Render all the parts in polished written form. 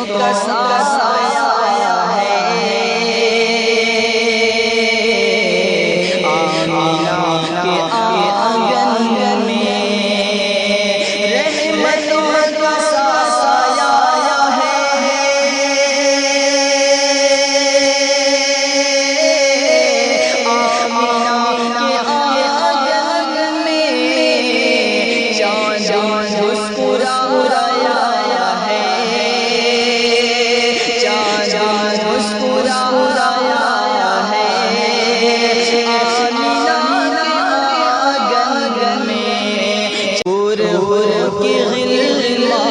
کا سایہ ہے آمینہ کے آنگن میں، رحمتوں کا سایہ ہے آمینہ کے آنگن میں، چاند مسکرایا ہے، چاند مسکرایا ہے آمینہ کے آنگن میں، حور کی غلما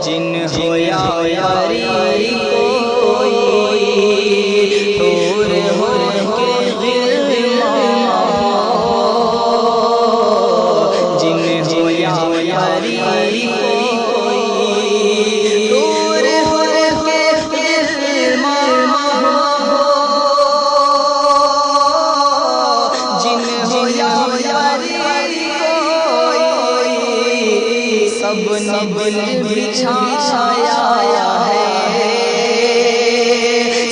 جن ہو یا یاری کوئی، حور کے غلما جن ہو یا یاری کوئی، حور کے غلما جن ہو یا یاری کوئی، سب نے دل بچھایا ہے،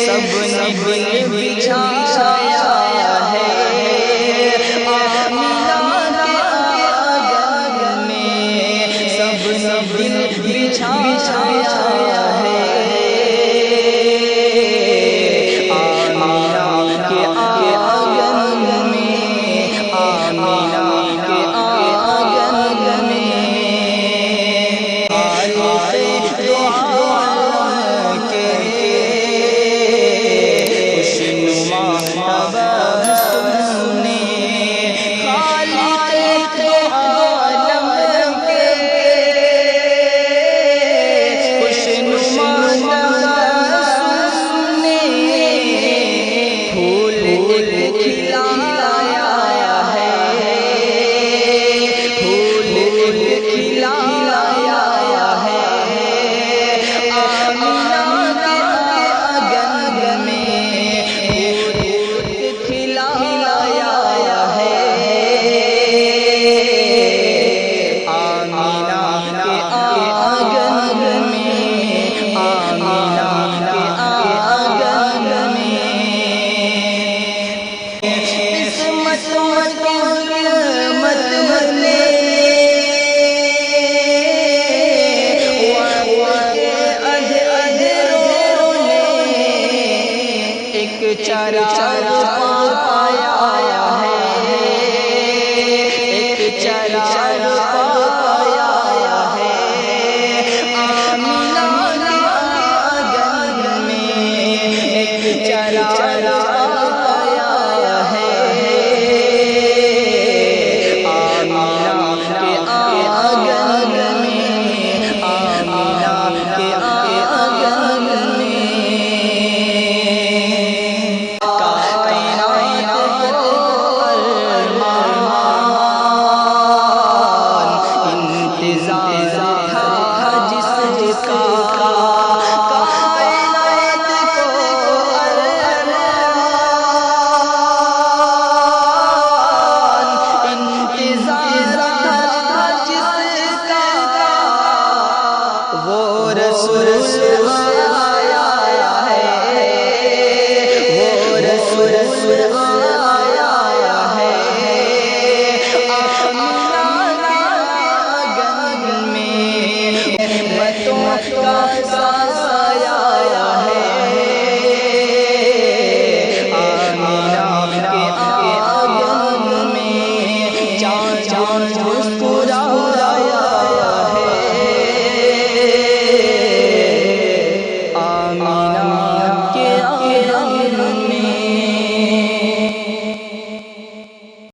سب نے دل بچھایا ہے آمینہ کے آنگن میں، سب نے دل بچھایا ہے آمینہ کے آنگن میں، آمینہ کے آنگن میں، چراغ پایا ہے، ایک چراغ پایا ہے آمینہ کے آنگن میں، ایک چراغ پایا ہے آمینہ کے آنگن میں، آمینہ کے آنگن میں، کا